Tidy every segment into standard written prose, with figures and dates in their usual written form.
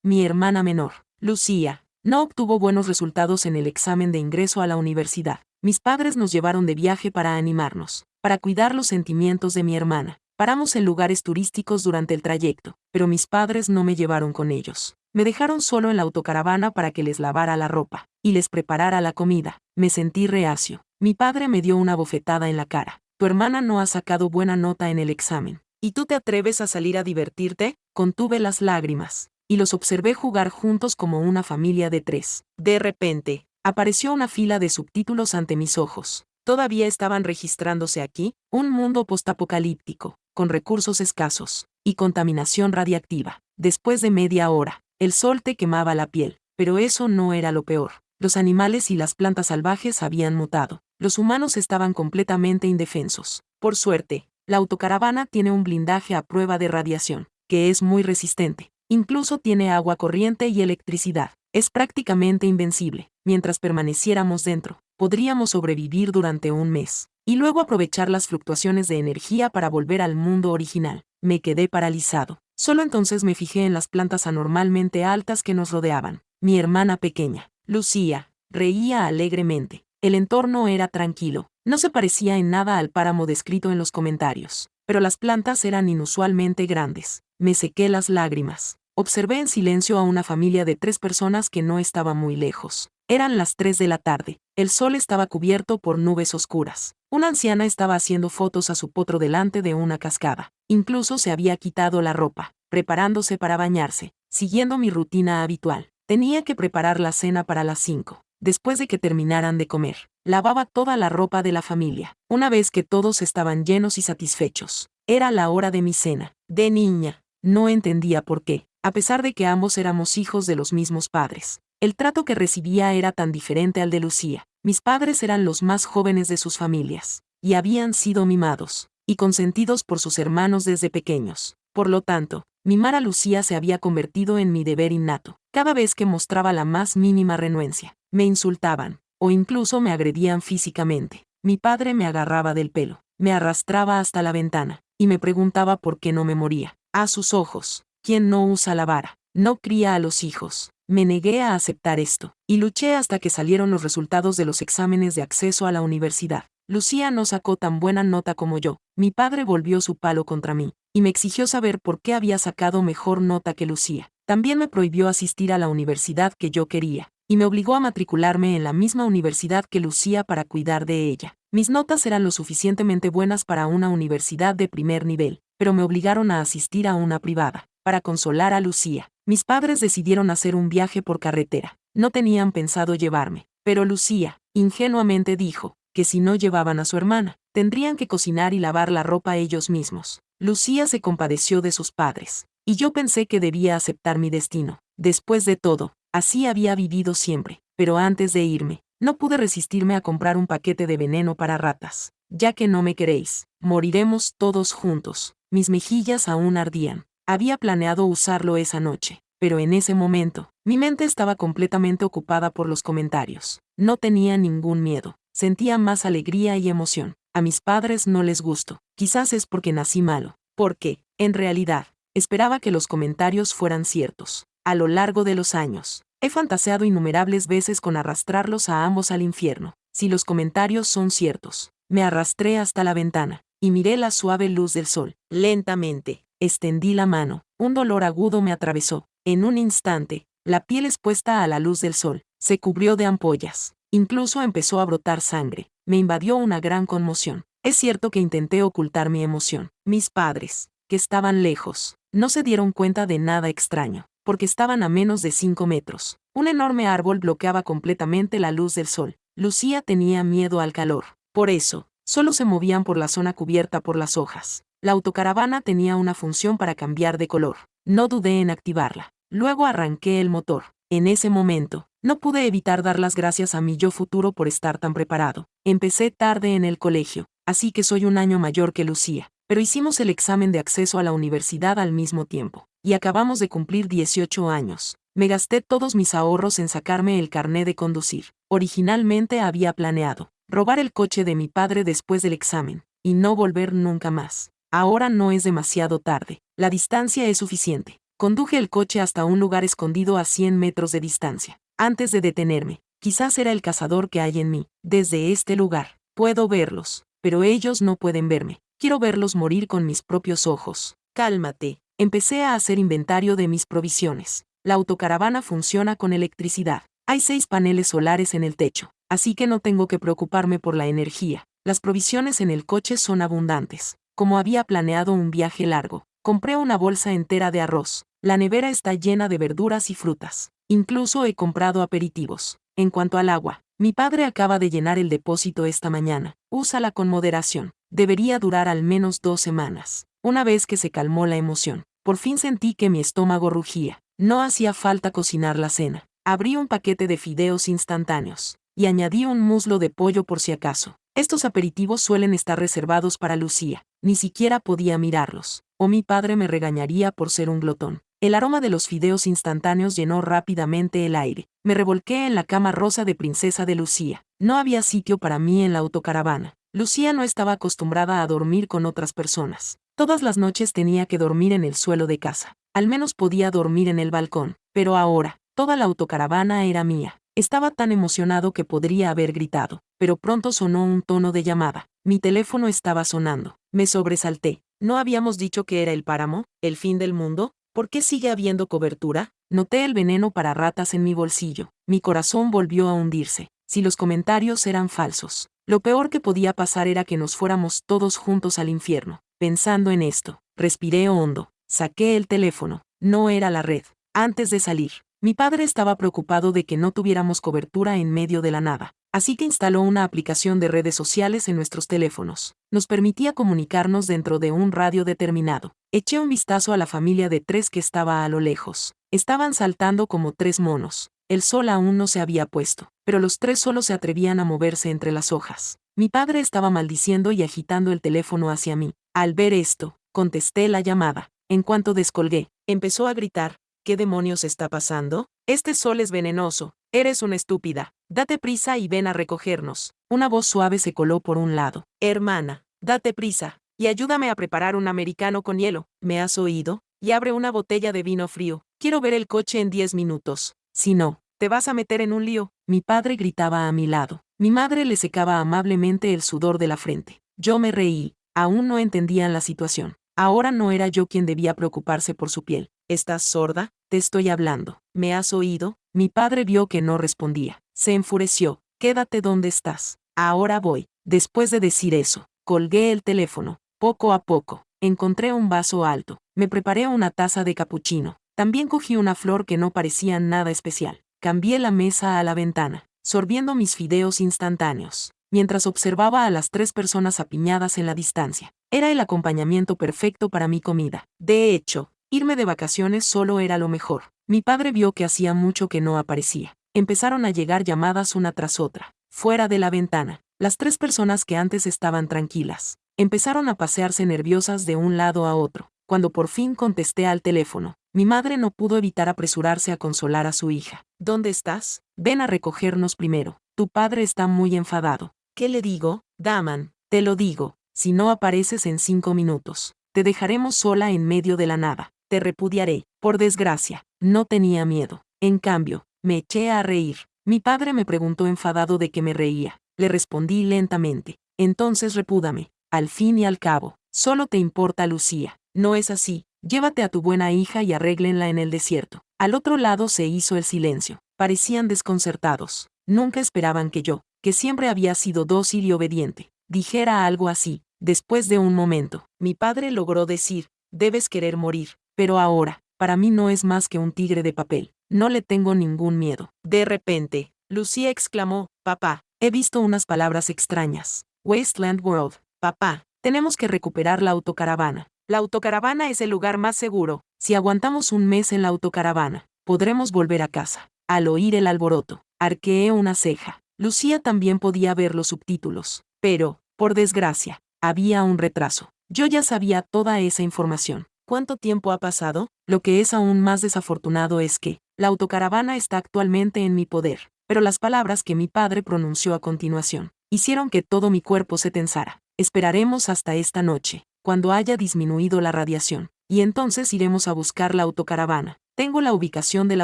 mi hermana menor, Lucía, no obtuvo buenos resultados en el examen de ingreso a la universidad. Mis padres nos llevaron de viaje para animarnos, para cuidar los sentimientos de mi hermana. Paramos en lugares turísticos durante el trayecto, pero mis padres no me llevaron con ellos. Me dejaron solo en la autocaravana para que les lavara la ropa y les preparara la comida. Me sentí reacio. Mi padre me dio una bofetada en la cara. Tu hermana no ha sacado buena nota en el examen. ¿Y tú te atreves a salir a divertirte? Contuve las lágrimas y los observé jugar juntos como una familia de 3. De repente, apareció una fila de subtítulos ante mis ojos. Todavía estaban registrándose aquí, un mundo postapocalíptico, con recursos escasos y contaminación radiactiva. Después de media hora, el sol te quemaba la piel, pero eso no era lo peor. Los animales y las plantas salvajes habían mutado. Los humanos estaban completamente indefensos. Por suerte, la autocaravana tiene un blindaje a prueba de radiación, que es muy resistente. Incluso tiene agua corriente y electricidad. Es prácticamente invencible. Mientras permaneciéramos dentro, podríamos sobrevivir durante un mes, y luego aprovechar las fluctuaciones de energía para volver al mundo original. Me quedé paralizado. Solo entonces me fijé en las plantas anormalmente altas que nos rodeaban. Mi hermana pequeña, Lucía, reía alegremente. El entorno era tranquilo. No se parecía en nada al páramo descrito en los comentarios, pero las plantas eran inusualmente grandes. Me sequé las lágrimas. Observé en silencio a una familia de 3 personas que no estaba muy lejos. Eran las 3 de la tarde. El sol estaba cubierto por nubes oscuras. Una anciana estaba haciendo fotos a su potro delante de una cascada. Incluso se había quitado la ropa, preparándose para bañarse, siguiendo mi rutina habitual. Tenía que preparar la cena para las 5. Después de que terminaran de comer, lavaba toda la ropa de la familia. Una vez que todos estaban llenos y satisfechos, era la hora de mi cena. De niña, no entendía por qué, a pesar de que ambos éramos hijos de los mismos padres. El trato que recibía era tan diferente al de Lucía. Mis padres eran los más jóvenes de sus familias, y habían sido mimados y consentidos por sus hermanos desde pequeños. Por lo tanto, mimar a Lucía se había convertido en mi deber innato. Cada vez que mostraba la más mínima renuencia, me insultaban, o incluso me agredían físicamente. Mi padre me agarraba del pelo, me arrastraba hasta la ventana, y me preguntaba por qué no me moría. A sus ojos, ¿quién no usa la vara no cría a los hijos? Me negué a aceptar esto, y luché hasta que salieron los resultados de los exámenes de acceso a la universidad. Lucía no sacó tan buena nota como yo. Mi padre volvió su palo contra mí, y me exigió saber por qué había sacado mejor nota que Lucía. También me prohibió asistir a la universidad que yo quería, y me obligó a matricularme en la misma universidad que Lucía para cuidar de ella. Mis notas eran lo suficientemente buenas para una universidad de primer nivel, pero me obligaron a asistir a una privada. Para consolar a Lucía, mis padres decidieron hacer un viaje por carretera. No tenían pensado llevarme, pero Lucía, ingenuamente dijo, que si no llevaban a su hermana, tendrían que cocinar y lavar la ropa ellos mismos. Lucía se compadeció de sus padres, y yo pensé que debía aceptar mi destino. Después de todo, así había vivido siempre, pero antes de irme, no pude resistirme a comprar un paquete de veneno para ratas. Ya que no me queréis, moriremos todos juntos. Mis mejillas aún ardían. Había planeado usarlo esa noche, pero en ese momento, mi mente estaba completamente ocupada por los comentarios. No tenía ningún miedo, sentía más alegría y emoción. A mis padres no les gustó. Quizás es porque nací malo, porque, en realidad, esperaba que los comentarios fueran ciertos. A lo largo de los años, he fantaseado innumerables veces con arrastrarlos a ambos al infierno. Si los comentarios son ciertos, me arrastré hasta la ventana, y miré la suave luz del sol. Lentamente, extendí la mano. Un dolor agudo me atravesó. En un instante, la piel expuesta a la luz del sol se cubrió de ampollas. Incluso empezó a brotar sangre. Me invadió una gran conmoción. Es cierto que intenté ocultar mi emoción. Mis padres, que estaban lejos, no se dieron cuenta de nada extraño, porque estaban a menos de 5 metros. Un enorme árbol bloqueaba completamente la luz del sol. Lucía tenía miedo al calor. Por eso, solo se movían por la zona cubierta por las hojas. La autocaravana tenía una función para cambiar de color. No dudé en activarla. Luego arranqué el motor. En ese momento, no pude evitar dar las gracias a mi yo futuro por estar tan preparado. Empecé tarde en el colegio, así que soy un año mayor que Lucía, pero hicimos el examen de acceso a la universidad al mismo tiempo, y acabamos de cumplir 18 años. Me gasté todos mis ahorros en sacarme el carné de conducir. Originalmente había planeado robar el coche de mi padre después del examen, y no volver nunca más. Ahora no es demasiado tarde. La distancia es suficiente. Conduje el coche hasta un lugar escondido a 100 metros de distancia. Antes de detenerme, quizás era el cazador que hay en mí. Desde este lugar, puedo verlos, pero ellos no pueden verme. Quiero verlos morir con mis propios ojos. Cálmate. Empecé a hacer inventario de mis provisiones. La autocaravana funciona con electricidad. Hay 6 paneles solares en el techo, así que no tengo que preocuparme por la energía. Las provisiones en el coche son abundantes. Como había planeado un viaje largo, compré una bolsa entera de arroz. La nevera está llena de verduras y frutas. Incluso he comprado aperitivos. En cuanto al agua, mi padre acaba de llenar el depósito esta mañana. Úsala con moderación. Debería durar al menos 2 semanas. Una vez que se calmó la emoción, por fin sentí que mi estómago rugía. No hacía falta cocinar la cena. Abrí un paquete de fideos instantáneos y añadí un muslo de pollo por si acaso. Estos aperitivos suelen estar reservados para Lucía. Ni siquiera podía mirarlos, o mi padre me regañaría por ser un glotón. El aroma de los fideos instantáneos llenó rápidamente el aire. Me revolqué en la cama rosa de princesa de Lucía. No había sitio para mí en la autocaravana. Lucía no estaba acostumbrada a dormir con otras personas. Todas las noches tenía que dormir en el suelo de casa. Al menos podía dormir en el balcón, pero ahora, toda la autocaravana era mía. Estaba tan emocionado que podría haber gritado, pero pronto sonó un tono de llamada. Mi teléfono estaba sonando. Me sobresalté. ¿No habíamos dicho que era el páramo, el fin del mundo? ¿Por qué sigue habiendo cobertura? Noté el veneno para ratas en mi bolsillo. Mi corazón volvió a hundirse. Si los comentarios eran falsos, lo peor que podía pasar era que nos fuéramos todos juntos al infierno. Pensando en esto, respiré hondo. Saqué el teléfono. No era la red. Antes de salir, mi padre estaba preocupado de que no tuviéramos cobertura en medio de la nada, así que instaló una aplicación de redes sociales en nuestros teléfonos. Nos permitía comunicarnos dentro de un radio determinado. Eché un vistazo a la familia de 3 que estaba a lo lejos. Estaban saltando como 3 monos. El sol aún no se había puesto, pero los 3 solo se atrevían a moverse entre las hojas. Mi padre estaba maldiciendo y agitando el teléfono hacia mí. Al ver esto, contesté la llamada. En cuanto descolgué, empezó a gritar. ¿Qué demonios está pasando? Este sol es venenoso. Eres una estúpida. Date prisa y ven a recogernos. Una voz suave se coló por un lado. Hermana, date prisa y ayúdame a preparar un americano con hielo. ¿Me has oído? Y abre una botella de vino frío. Quiero ver el coche en 10 minutos. Si no, te vas a meter en un lío. Mi padre gritaba a mi lado. Mi madre le secaba amablemente el sudor de la frente. Yo me reí. Aún no entendían la situación. Ahora no era yo quien debía preocuparse por su piel. ¿Estás sorda? Te estoy hablando. ¿Me has oído? Mi padre vio que no respondía. Se enfureció. Quédate donde estás. Ahora voy. Después de decir eso, colgué el teléfono. Poco a poco, encontré un vaso alto. Me preparé una taza de capuchino. También cogí una flor que no parecía nada especial. Cambié la mesa a la ventana, sorbiendo mis fideos instantáneos, mientras observaba a las 3 personas apiñadas en la distancia. Era el acompañamiento perfecto para mi comida. De hecho, irme de vacaciones solo era lo mejor. Mi padre vio que hacía mucho que no aparecía. Empezaron a llegar llamadas una tras otra. Fuera de la ventana, las 3 personas que antes estaban tranquilas, empezaron a pasearse nerviosas de un lado a otro. Cuando por fin contesté al teléfono, mi madre no pudo evitar apresurarse a consolar a su hija. ¿Dónde estás? Ven a recogernos primero. Tu padre está muy enfadado. ¿Qué le digo? Daman, te lo digo. Si no apareces en 5 minutos, te dejaremos sola en medio de la nada. Te repudiaré. Por desgracia, no tenía miedo. En cambio, me eché a reír. Mi padre me preguntó enfadado de qué me reía. Le respondí lentamente. Entonces repúdame. Al fin y al cabo, solo te importa Lucía. No es así. Llévate a tu buena hija y arréglenla en el desierto. Al otro lado se hizo el silencio. Parecían desconcertados. Nunca esperaban que yo, que siempre había sido dócil y obediente, dijera algo así. Después de un momento, mi padre logró decir, debes querer morir, pero ahora, para mí no es más que un tigre de papel. No le tengo ningún miedo. De repente, Lucía exclamó, papá, he visto unas palabras extrañas. Wasteland World, papá, tenemos que recuperar la autocaravana. La autocaravana es el lugar más seguro. Si aguantamos un mes en la autocaravana, podremos volver a casa. Al oír el alboroto, arqueé una ceja. Lucía también podía ver los subtítulos, pero, por desgracia, había un retraso. Yo ya sabía toda esa información. ¿Cuánto tiempo ha pasado? Lo que es aún más desafortunado es que, la autocaravana está actualmente en mi poder, pero las palabras que mi padre pronunció a continuación, hicieron que todo mi cuerpo se tensara. Esperaremos hasta esta noche, cuando haya disminuido la radiación. y entonces iremos a buscar la autocaravana. Tengo la ubicación de la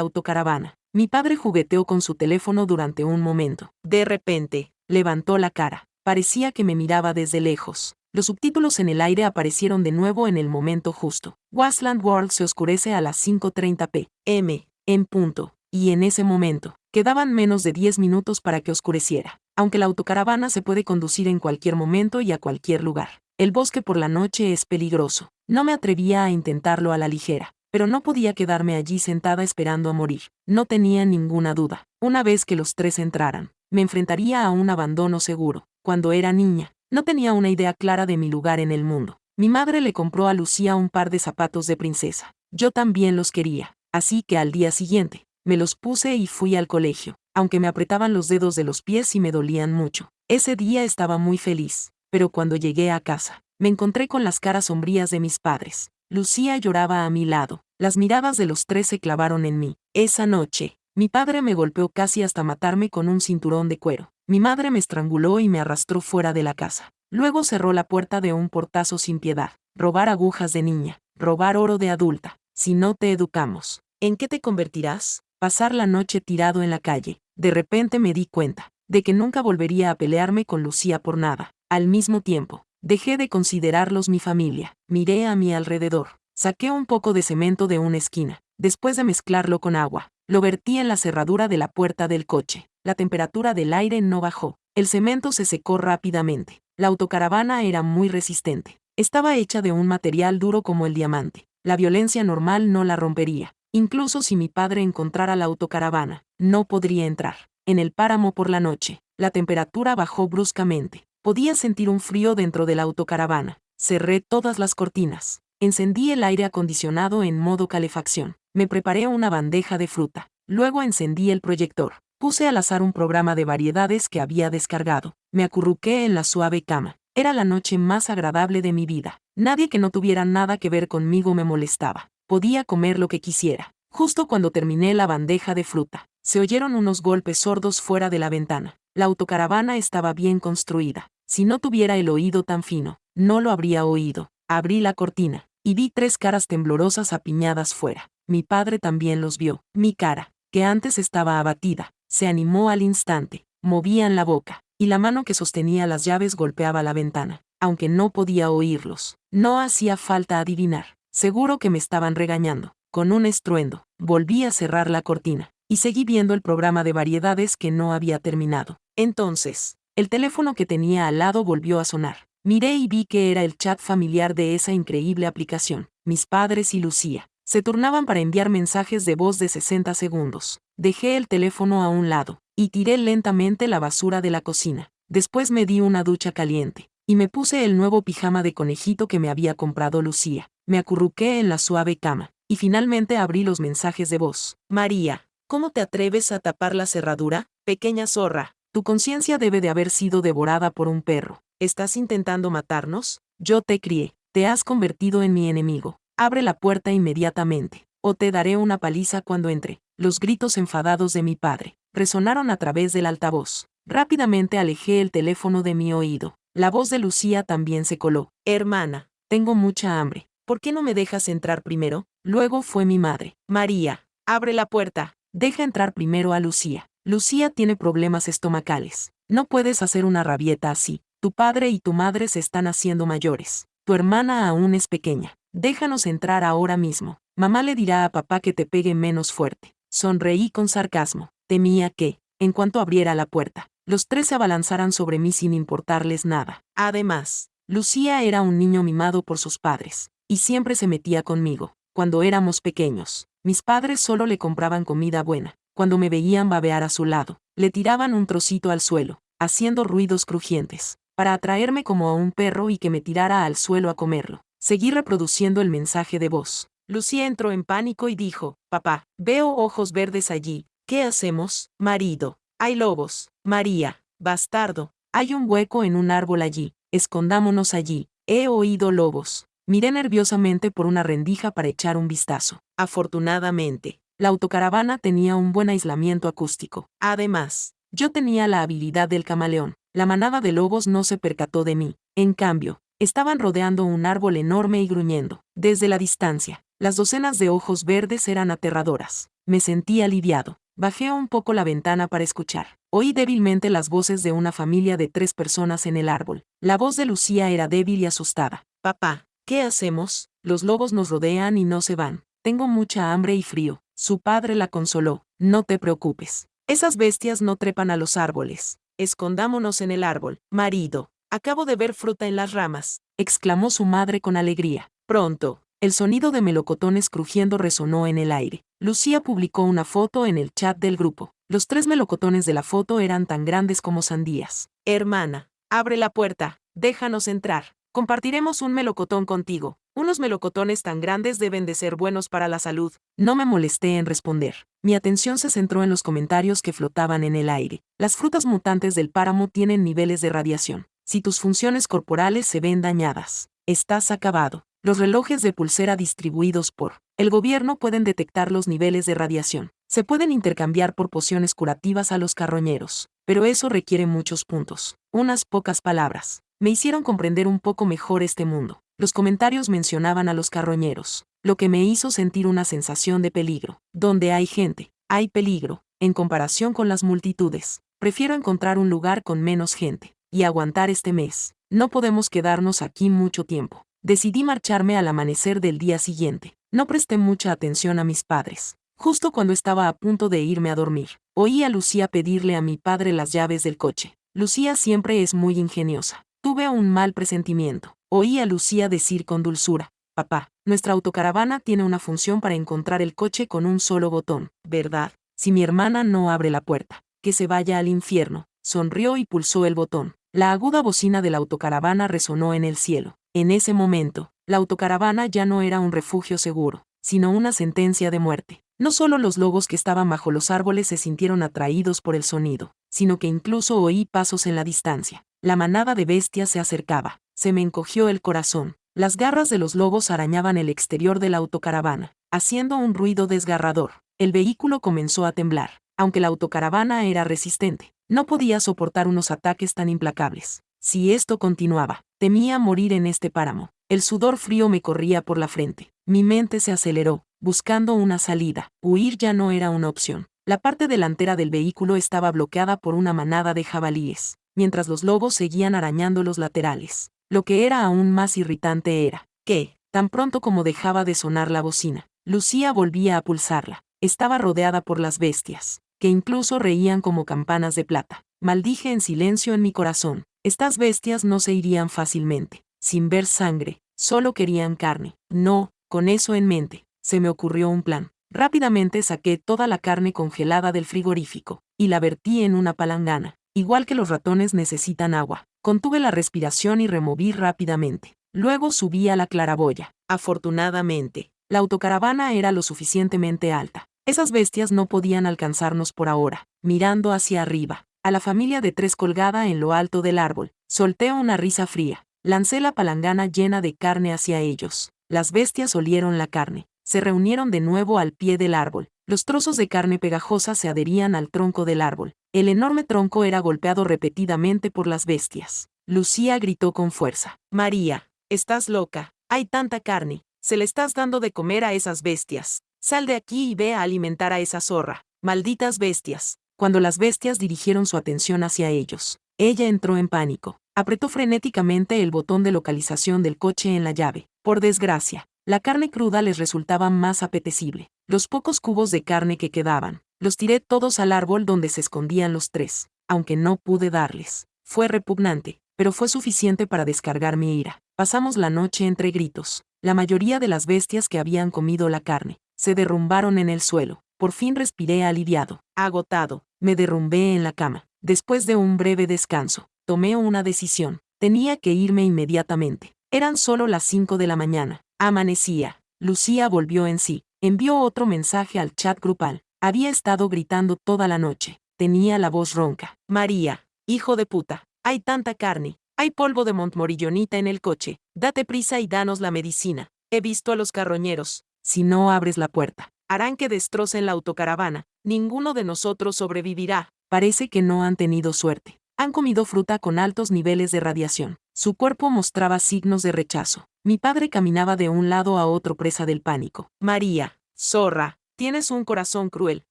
autocaravana. Mi padre jugueteó con su teléfono durante un momento. De repente, levantó la cara. Parecía que me miraba desde lejos. Los subtítulos en el aire aparecieron de nuevo en el momento justo. Wasteland World se oscurece a las 5:30 p.m. en punto. Y en ese momento, quedaban menos de 10 minutos para que oscureciera. Aunque la autocaravana se puede conducir en cualquier momento y a cualquier lugar, el bosque por la noche es peligroso. No me atrevía a intentarlo a la ligera, pero no podía quedarme allí sentada esperando a morir. No tenía ninguna duda. Una vez que los tres entraran, me enfrentaría a un abandono seguro. Cuando era niña, no tenía una idea clara de mi lugar en el mundo. Mi madre le compró a Lucía un par de zapatos de princesa. Yo también los quería, así que al día siguiente, me los puse y fui al colegio, aunque me apretaban los dedos de los pies y me dolían mucho. Ese día estaba muy feliz, pero cuando llegué a casa, me encontré con las caras sombrías de mis padres. Lucía lloraba a mi lado. Las miradas de los tres se clavaron en mí. Esa noche, mi padre me golpeó casi hasta matarme con un cinturón de cuero. Mi madre me estranguló y me arrastró fuera de la casa. Luego cerró la puerta de un portazo sin piedad. Robar agujas de niña, robar oro de adulta. Si no te educamos, ¿en qué te convertirás? Pasar la noche tirado en la calle. De repente me di cuenta de que nunca volvería a pelearme con Lucía por nada. Al mismo tiempo, dejé de considerarlos mi familia. Miré a mi alrededor. Saqué un poco de cemento de una esquina. Después de mezclarlo con agua, lo vertí en la cerradura de la puerta del coche. La temperatura del aire no bajó. El cemento se secó rápidamente. La autocaravana era muy resistente. Estaba hecha de un material duro como el diamante. La violencia normal no la rompería. Incluso si mi padre encontrara la autocaravana, no podría entrar. En el páramo por la noche, la temperatura bajó bruscamente. Podía sentir un frío dentro de la autocaravana. Cerré todas las cortinas. Encendí el aire acondicionado en modo calefacción. Me preparé una bandeja de fruta. Luego encendí el proyector. Puse al azar un programa de variedades que había descargado. Me acurruqué en la suave cama. Era la noche más agradable de mi vida. Nadie que no tuviera nada que ver conmigo me molestaba. Podía comer lo que quisiera. Justo cuando terminé la bandeja de fruta, se oyeron unos golpes sordos fuera de la ventana. La autocaravana estaba bien construida. Si no tuviera el oído tan fino, no lo habría oído. Abrí la cortina y vi tres caras temblorosas apiñadas fuera. Mi padre también los vio. Mi cara, que antes estaba abatida, se animó al instante. Movían la boca, y la mano que sostenía las llaves golpeaba la ventana. Aunque no podía oírlos, no hacía falta adivinar. Seguro que me estaban regañando. Con un estruendo, volví a cerrar la cortina, y seguí viendo el programa de variedades que no había terminado. Entonces, el teléfono que tenía al lado volvió a sonar. Miré y vi que era el chat familiar de esa increíble aplicación. Mis padres y Lucía se turnaban para enviar mensajes de voz de 60 segundos. Dejé el teléfono a un lado, y tiré lentamente la basura de la cocina. Después me di una ducha caliente, y me puse el nuevo pijama de conejito que me había comprado Lucía. Me acurruqué en la suave cama, y finalmente abrí los mensajes de voz. María, ¿cómo te atreves a tapar la cerradura? Pequeña zorra, tu conciencia debe de haber sido devorada por un perro. ¿Estás intentando matarnos? Yo te crié, te has convertido en mi enemigo. Abre la puerta inmediatamente, o te daré una paliza cuando entre. Los gritos enfadados de mi padre resonaron a través del altavoz. Rápidamente alejé el teléfono de mi oído. La voz de Lucía también se coló. Hermana, tengo mucha hambre. ¿Por qué no me dejas entrar primero? Luego fue mi madre. María, abre la puerta. Deja entrar primero a Lucía. Lucía tiene problemas estomacales. No puedes hacer una rabieta así. Tu padre y tu madre se están haciendo mayores. Tu hermana aún es pequeña. Déjanos entrar ahora mismo. Mamá le dirá a papá que te pegue menos fuerte. Sonreí con sarcasmo. Temía que, en cuanto abriera la puerta, los tres se abalanzaran sobre mí sin importarles nada. Además, Lucía era un niño mimado por sus padres, y siempre se metía conmigo. Cuando éramos pequeños, mis padres solo le compraban comida buena. Cuando me veían babear a su lado, le tiraban un trocito al suelo, haciendo ruidos crujientes, para atraerme como a un perro y que me tirara al suelo a comerlo. Seguí reproduciendo el mensaje de voz. Lucía entró en pánico y dijo, papá, veo ojos verdes allí. ¿Qué hacemos, marido? Hay lobos. María, bastardo, hay un hueco en un árbol allí. Escondámonos allí. He oído lobos. Miré nerviosamente por una rendija para echar un vistazo. Afortunadamente, la autocaravana tenía un buen aislamiento acústico. Además, yo tenía la habilidad del camaleón. La manada de lobos no se percató de mí. En cambio, estaban rodeando un árbol enorme y gruñendo. Desde la distancia, las docenas de ojos verdes eran aterradoras. Me sentí aliviado. Bajé un poco la ventana para escuchar. Oí débilmente las voces de una familia de 3 personas en el árbol. La voz de Lucía era débil y asustada. Papá, ¿qué hacemos? Los lobos nos rodean y no se van. Tengo mucha hambre y frío. Su padre la consoló. No te preocupes. Esas bestias no trepan a los árboles. Escondámonos en el árbol. Marido, acabo de ver fruta en las ramas, exclamó su madre con alegría. Pronto, el sonido de melocotones crujiendo resonó en el aire. Lucía publicó una foto en el chat del grupo. Los 3 melocotones de la foto eran tan grandes como sandías. Hermana, abre la puerta, déjanos entrar. Compartiremos un melocotón contigo. Unos melocotones tan grandes deben de ser buenos para la salud. No me molesté en responder. Mi atención se centró en los comentarios que flotaban en el aire. Las frutas mutantes del páramo tienen niveles de radiación. Si tus funciones corporales se ven dañadas, estás acabado. Los relojes de pulsera distribuidos por el gobierno pueden detectar los niveles de radiación. Se pueden intercambiar por pociones curativas a los carroñeros, pero eso requiere muchos puntos. Unas pocas palabras me hicieron comprender un poco mejor este mundo. Los comentarios mencionaban a los carroñeros, lo que me hizo sentir una sensación de peligro. Donde hay gente, hay peligro, en comparación con las multitudes. Prefiero encontrar un lugar con menos gente y aguantar este mes. No podemos quedarnos aquí mucho tiempo. Decidí marcharme al amanecer del día siguiente. No presté mucha atención a mis padres. Justo cuando estaba a punto de irme a dormir, oí a Lucía pedirle a mi padre las llaves del coche. Lucía siempre es muy ingeniosa. Tuve un mal presentimiento. Oí a Lucía decir con dulzura: papá, nuestra autocaravana tiene una función para encontrar el coche con un solo botón, ¿verdad? Si mi hermana no abre la puerta, que se vaya al infierno. Sonrió y pulsó el botón. La aguda bocina de la autocaravana resonó en el cielo. En ese momento, la autocaravana ya no era un refugio seguro, sino una sentencia de muerte. No solo los lobos que estaban bajo los árboles se sintieron atraídos por el sonido, sino que incluso oí pasos en la distancia. La manada de bestias se acercaba. Se me encogió el corazón. Las garras de los lobos arañaban el exterior de la autocaravana, haciendo un ruido desgarrador. El vehículo comenzó a temblar. Aunque la autocaravana era resistente, no podía soportar unos ataques tan implacables. Si esto continuaba, temía morir en este páramo. El sudor frío me corría por la frente. Mi mente se aceleró, buscando una salida. Huir ya no era una opción. La parte delantera del vehículo estaba bloqueada por una manada de jabalíes, mientras los lobos seguían arañando los laterales. Lo que era aún más irritante era que, tan pronto como dejaba de sonar la bocina, Lucía volvía a pulsarla. Estaba rodeada por las bestias, que incluso reían como campanas de plata. Maldije en silencio en mi corazón. Estas bestias no se irían fácilmente, sin ver sangre, solo querían carne. No, con eso en mente, se me ocurrió un plan. Rápidamente saqué toda la carne congelada del frigorífico, y la vertí en una palangana. Igual que los ratones necesitan agua, contuve la respiración y removí rápidamente. Luego subí a la claraboya. Afortunadamente, la autocaravana era lo suficientemente alta. Esas bestias no podían alcanzarnos por ahora. Mirando hacia arriba, a la familia de 3 colgada en lo alto del árbol, solté una risa fría. Lancé la palangana llena de carne hacia ellos. Las bestias olieron la carne. Se reunieron de nuevo al pie del árbol. Los trozos de carne pegajosa se adherían al tronco del árbol. El enorme tronco era golpeado repetidamente por las bestias. Lucía gritó con fuerza: María, estás loca. Hay tanta carne. Se le estás dando de comer a esas bestias. Sal de aquí y ve a alimentar a esa zorra. Malditas bestias. Cuando las bestias dirigieron su atención hacia ellos, ella entró en pánico. Apretó frenéticamente el botón de localización del coche en la llave. Por desgracia, la carne cruda les resultaba más apetecible. Los pocos cubos de carne que quedaban, los tiré todos al árbol donde se escondían los 3, aunque no pude darles. Fue repugnante, pero fue suficiente para descargar mi ira. Pasamos la noche entre gritos. La mayoría de las bestias que habían comido la carne se derrumbaron en el suelo. Por fin respiré aliviado. Agotado, me derrumbé en la cama. Después de un breve descanso, tomé una decisión. Tenía que irme inmediatamente. Eran solo las 5 de la mañana. Amanecía. Lucía volvió en sí. Envió otro mensaje al chat grupal. Había estado gritando toda la noche. Tenía la voz ronca. María, hijo de puta, hay tanta carne. Hay polvo de montmorillonita en el coche. Date prisa y danos la medicina. He visto a los carroñeros. Si no abres la puerta, harán que destrocen la autocaravana. Ninguno de nosotros sobrevivirá. Parece que no han tenido suerte. Han comido fruta con altos niveles de radiación. Su cuerpo mostraba signos de rechazo. Mi padre caminaba de un lado a otro presa del pánico. María, zorra, tienes un corazón cruel.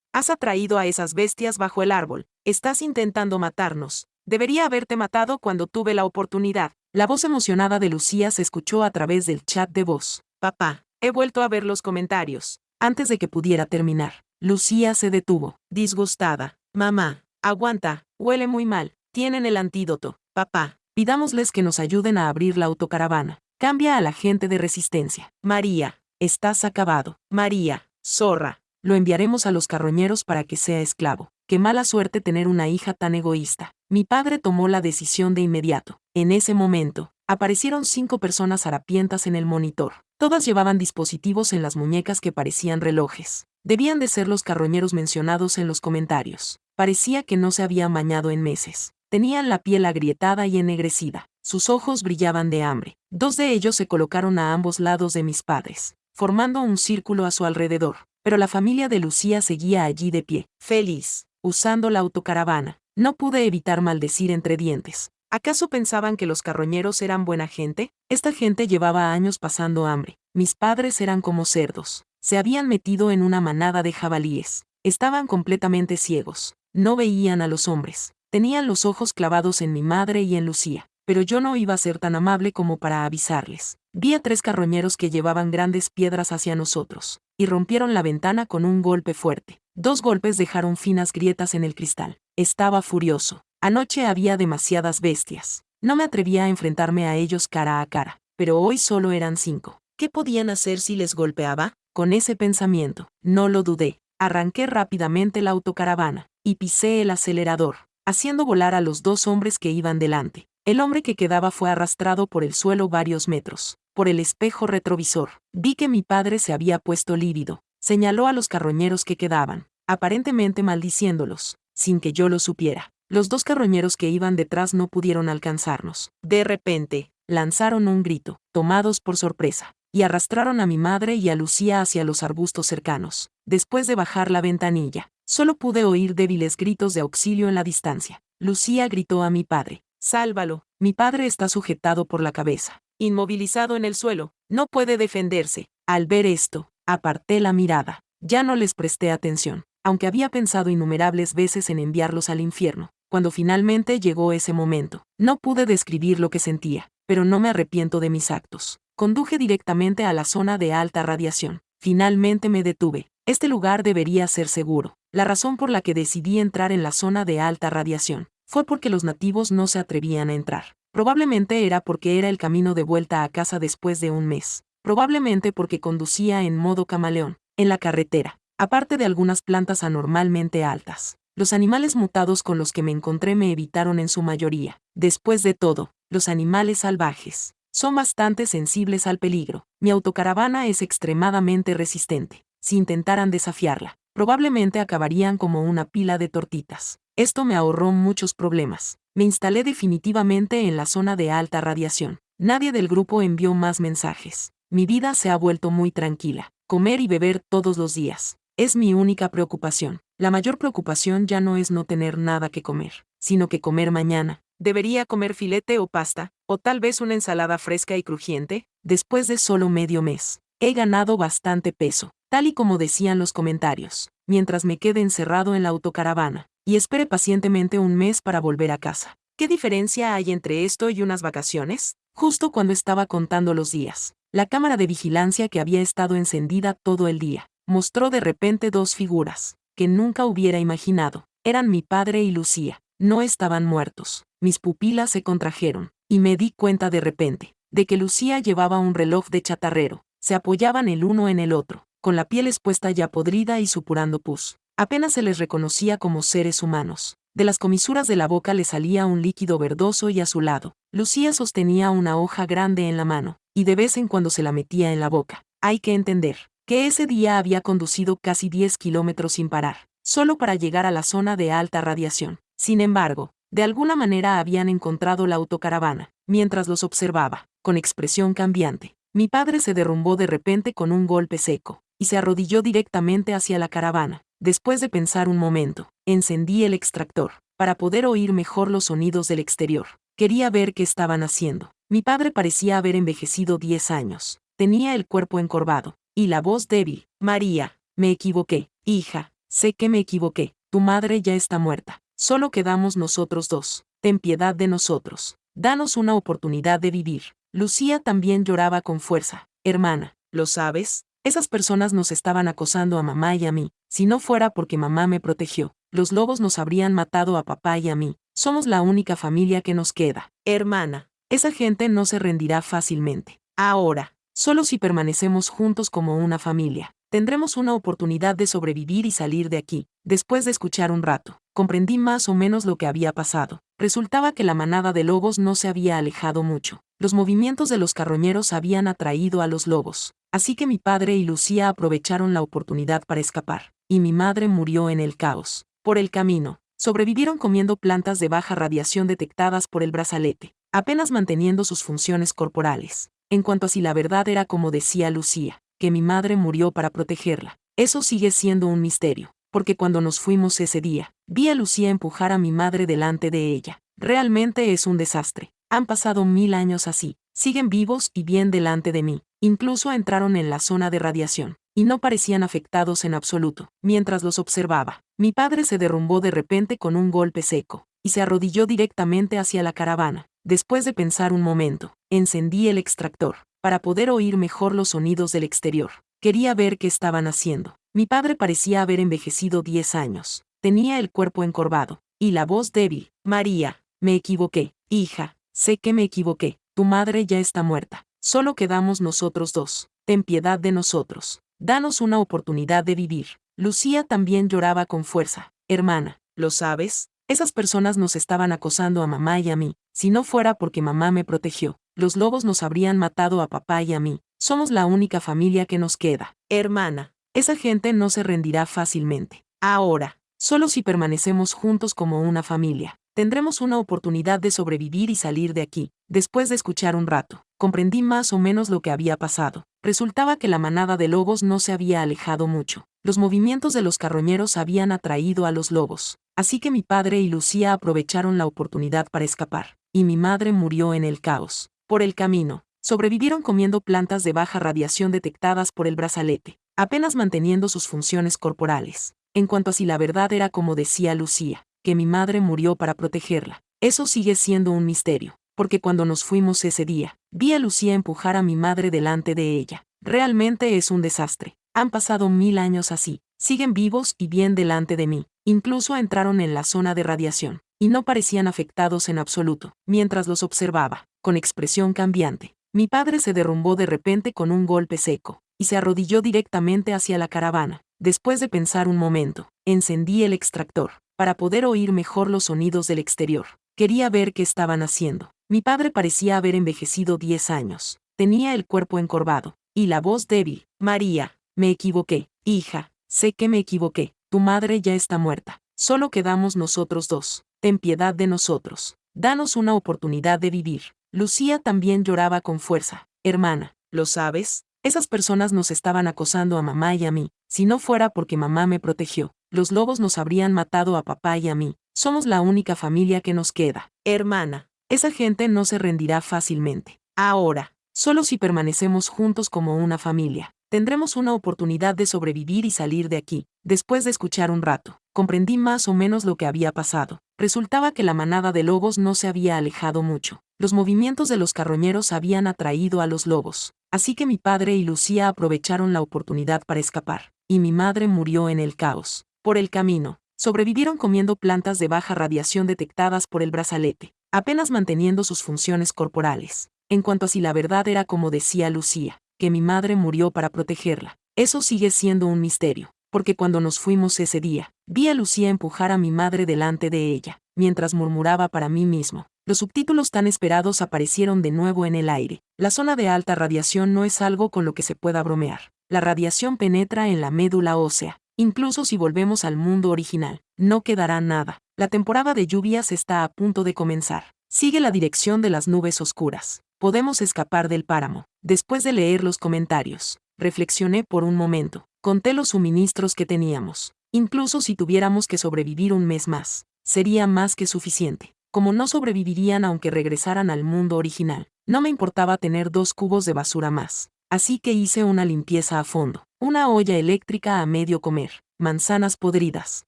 Has atraído a esas bestias bajo el árbol. Estás intentando matarnos. Debería haberte matado cuando tuve la oportunidad. La voz emocionada de Lucía se escuchó a través del chat de voz. Papá, he vuelto a ver los comentarios. Antes de que pudiera terminar, Lucía se detuvo, disgustada. Mamá, aguanta, huele muy mal. Tienen el antídoto. Papá, pidámosles que nos ayuden a abrir la autocaravana. Cambia a la gente de resistencia. María, estás acabado. María, zorra. Lo enviaremos a los carroñeros para que sea esclavo. Qué mala suerte tener una hija tan egoísta. Mi padre tomó la decisión de inmediato. En ese momento, aparecieron 5 personas harapientas en el monitor. Todas llevaban dispositivos en las muñecas que parecían relojes. Debían de ser los carroñeros mencionados en los comentarios. Parecía que no se habían bañado en meses. Tenían la piel agrietada y ennegrecida. Sus ojos brillaban de hambre. 2 de ellos se colocaron a ambos lados de mis padres, formando un círculo a su alrededor. Pero la familia de Lucía seguía allí de pie, feliz, usando la autocaravana. No pude evitar maldecir entre dientes. ¿Acaso pensaban que los carroñeros eran buena gente? Esta gente llevaba años pasando hambre. Mis padres eran como cerdos. Se habían metido en una manada de jabalíes. Estaban completamente ciegos. No veían a los hombres. Tenían los ojos clavados en mi madre y en Lucía. Pero yo no iba a ser tan amable como para avisarles. Vi a 3 carroñeros que llevaban grandes piedras hacia nosotros, y rompieron la ventana con un golpe fuerte. 2 golpes dejaron finas grietas en el cristal. Estaba furioso. Anoche había demasiadas bestias. No me atrevía a enfrentarme a ellos cara a cara, pero hoy solo eran 5. ¿Qué podían hacer si les golpeaba? Con ese pensamiento, no lo dudé. Arranqué rápidamente la autocaravana, y pisé el acelerador, haciendo volar a los 2 hombres que iban delante. El hombre que quedaba fue arrastrado por el suelo varios metros. Por el espejo retrovisor, vi que mi padre se había puesto lívido. Señaló a los carroñeros que quedaban, aparentemente maldiciéndolos, sin que yo lo supiera. Los 2 carroñeros que iban detrás no pudieron alcanzarnos. De repente, lanzaron un grito, tomados por sorpresa, y arrastraron a mi madre y a Lucía hacia los arbustos cercanos. Después de bajar la ventanilla, solo pude oír débiles gritos de auxilio en la distancia. Lucía gritó a mi padre: «Sálvalo». Mi padre está sujetado por la cabeza, inmovilizado en el suelo, no puede defenderse. Al ver esto, aparté la mirada. Ya no les presté atención, aunque había pensado innumerables veces en enviarlos al infierno. Cuando finalmente llegó ese momento, no pude describir lo que sentía, pero no me arrepiento de mis actos. Conduje directamente a la zona de alta radiación. Finalmente me detuve. Este lugar debería ser seguro. La razón por la que decidí entrar en la zona de alta radiación fue porque los nativos no se atrevían a entrar. Probablemente era porque era el camino de vuelta a casa después de un mes. Probablemente porque conducía en modo camaleón, en la carretera, aparte de algunas plantas anormalmente altas. Los animales mutados con los que me encontré me evitaron en su mayoría. Después de todo, los animales salvajes son bastante sensibles al peligro. Mi autocaravana es extremadamente resistente. Si intentaran desafiarla, probablemente acabarían como una pila de tortitas. Esto me ahorró muchos problemas. Me instalé definitivamente en la zona de alta radiación. Nadie del grupo envió más mensajes. Mi vida se ha vuelto muy tranquila. Comer y beber todos los días es mi única preocupación. La mayor preocupación ya no es no tener nada que comer, sino que comer mañana. ¿Debería comer filete o pasta, o tal vez una ensalada fresca y crujiente? Después de solo medio mes, he ganado bastante peso, tal y como decían los comentarios, mientras me quede encerrado en la autocaravana, y espere pacientemente un mes para volver a casa. ¿Qué diferencia hay entre esto y unas vacaciones? Justo cuando estaba contando los días, la cámara de vigilancia que había estado encendida todo el día, mostró de repente 2 figuras, que nunca hubiera imaginado. Eran mi padre y Lucía. No estaban muertos. Mis pupilas se contrajeron, y me di cuenta de repente, de que Lucía llevaba un reloj de chatarrero. Se apoyaban el uno en el otro, con la piel expuesta ya podrida y supurando pus. Apenas se les reconocía como seres humanos. De las comisuras de la boca le salía un líquido verdoso y azulado. Lucía sostenía una hoja grande en la mano, y de vez en cuando se la metía en la boca. Hay que entender que ese día había conducido casi 10 kilómetros sin parar, solo para llegar a la zona de alta radiación. Sin embargo, de alguna manera habían encontrado la autocaravana. Mientras los observaba, con expresión cambiante, mi padre se derrumbó de repente con un golpe seco, y se arrodilló directamente hacia la caravana. Después de pensar un momento, encendí el extractor, para poder oír mejor los sonidos del exterior. Quería ver qué estaban haciendo. Mi padre parecía haber envejecido 10 años. Tenía el cuerpo encorvado y la voz débil. María, me equivoqué. Hija, sé que me equivoqué. Tu madre ya está muerta. Solo quedamos nosotros dos. Ten piedad de nosotros. Danos una oportunidad de vivir. Lucía también lloraba con fuerza. Hermana, ¿lo sabes? Esas personas nos estaban acosando a mamá y a mí. Si no fuera porque mamá me protegió, los lobos nos habrían matado a papá y a mí. Somos la única familia que nos queda. Hermana, esa gente no se rendirá fácilmente. Ahora, solo si permanecemos juntos como una familia, tendremos una oportunidad de sobrevivir y salir de aquí. Después de escuchar un rato, comprendí más o menos lo que había pasado. Resultaba que la manada de lobos no se había alejado mucho. Los movimientos de los carroñeros habían atraído a los lobos, así que mi padre y Lucía aprovecharon la oportunidad para escapar, y mi madre murió en el caos. Por el camino, sobrevivieron comiendo plantas de baja radiación detectadas por el brazalete, apenas manteniendo sus funciones corporales. En cuanto a si la verdad era como decía Lucía, que mi madre murió para protegerla, eso sigue siendo un misterio, porque cuando nos fuimos ese día, vi a Lucía empujar a mi madre delante de ella. Realmente es un desastre. Han pasado 1000 años así, siguen vivos y bien delante de mí. Incluso entraron en la zona de radiación, y no parecían afectados en absoluto. Mientras los observaba, mi padre se derrumbó de repente con un golpe seco, y se arrodilló directamente hacia la caravana. Después de pensar un momento, encendí el extractor, para poder oír mejor los sonidos del exterior. Quería ver qué estaban haciendo. Mi padre parecía haber envejecido 10 años. Tenía el cuerpo encorvado, y la voz débil. María, me equivoqué. Hija, sé que me equivoqué. Tu madre ya está muerta. Solo quedamos nosotros dos. Ten piedad de nosotros. Danos una oportunidad de vivir. Lucía también lloraba con fuerza. Hermana, ¿lo sabes? Esas personas nos estaban acosando a mamá y a mí. Si no fuera porque mamá me protegió, los lobos nos habrían matado a papá y a mí. Somos la única familia que nos queda. Hermana, esa gente no se rendirá fácilmente. Ahora, solo si permanecemos juntos como una familia, tendremos una oportunidad de sobrevivir y salir de aquí. Después de escuchar un rato, comprendí más o menos lo que había pasado. Resultaba que la manada de lobos no se había alejado mucho. Los movimientos de los carroñeros habían atraído a los lobos, así que mi padre y Lucía aprovecharon la oportunidad para escapar, y mi madre murió en el caos. Por el camino, sobrevivieron comiendo plantas de baja radiación detectadas por el brazalete, apenas manteniendo sus funciones corporales. En cuanto a si la verdad era como decía Lucía, que mi madre murió para protegerla, eso sigue siendo un misterio, porque cuando nos fuimos ese día, vi a Lucía empujar a mi madre delante de ella. Realmente es un desastre. Han pasado 1000 años así, siguen vivos y bien delante de mí. Incluso entraron en la zona de radiación, y no parecían afectados en absoluto. Mientras los observaba, con expresión cambiante, mi padre se derrumbó de repente con un golpe seco, y se arrodilló directamente hacia la caravana. Después de pensar un momento, encendí el extractor, para poder oír mejor los sonidos del exterior. Quería ver qué estaban haciendo. Mi padre parecía haber envejecido 10 años. Tenía el cuerpo encorvado, y la voz débil. María, me equivoqué. Hija, sé que me equivoqué. Tu madre ya está muerta. Solo quedamos nosotros dos. Ten piedad de nosotros. Danos una oportunidad de vivir. Lucía también lloraba con fuerza. Hermana, ¿lo sabes? Esas personas nos estaban acosando a mamá y a mí. Si no fuera porque mamá me protegió, los lobos nos habrían matado a papá y a mí. Somos la única familia que nos queda. Hermana, esa gente no se rendirá fácilmente. Ahora, solo si permanecemos juntos como una familia, tendremos una oportunidad de sobrevivir y salir de aquí. Después de escuchar un rato, comprendí más o menos lo que había pasado. Resultaba que la manada de lobos no se había alejado mucho. Los movimientos de los carroñeros habían atraído a los lobos, así que mi padre y Lucía aprovecharon la oportunidad para escapar, y mi madre murió en el caos. Por el camino, sobrevivieron comiendo plantas de baja radiación detectadas por el brazalete, apenas manteniendo sus funciones corporales. En cuanto a si la verdad era como decía Lucía, que mi madre murió para protegerla, eso sigue siendo un misterio, porque cuando nos fuimos ese día, vi a Lucía empujar a mi madre delante de ella, mientras murmuraba para mí mismo. Los subtítulos tan esperados aparecieron de nuevo en el aire. La zona de alta radiación no es algo con lo que se pueda bromear. La radiación penetra en la médula ósea. Incluso si volvemos al mundo original, no quedará nada. La temporada de lluvias está a punto de comenzar. Sigue la dirección de las nubes oscuras. Podemos escapar del páramo. Después de leer los comentarios, reflexioné por un momento. Conté los suministros que teníamos. Incluso si tuviéramos que sobrevivir un mes más, sería más que suficiente. Como no sobrevivirían aunque regresaran al mundo original, No me importaba tener 2 cubos de basura más. Así que hice una limpieza a fondo. Una olla eléctrica a medio comer, manzanas podridas,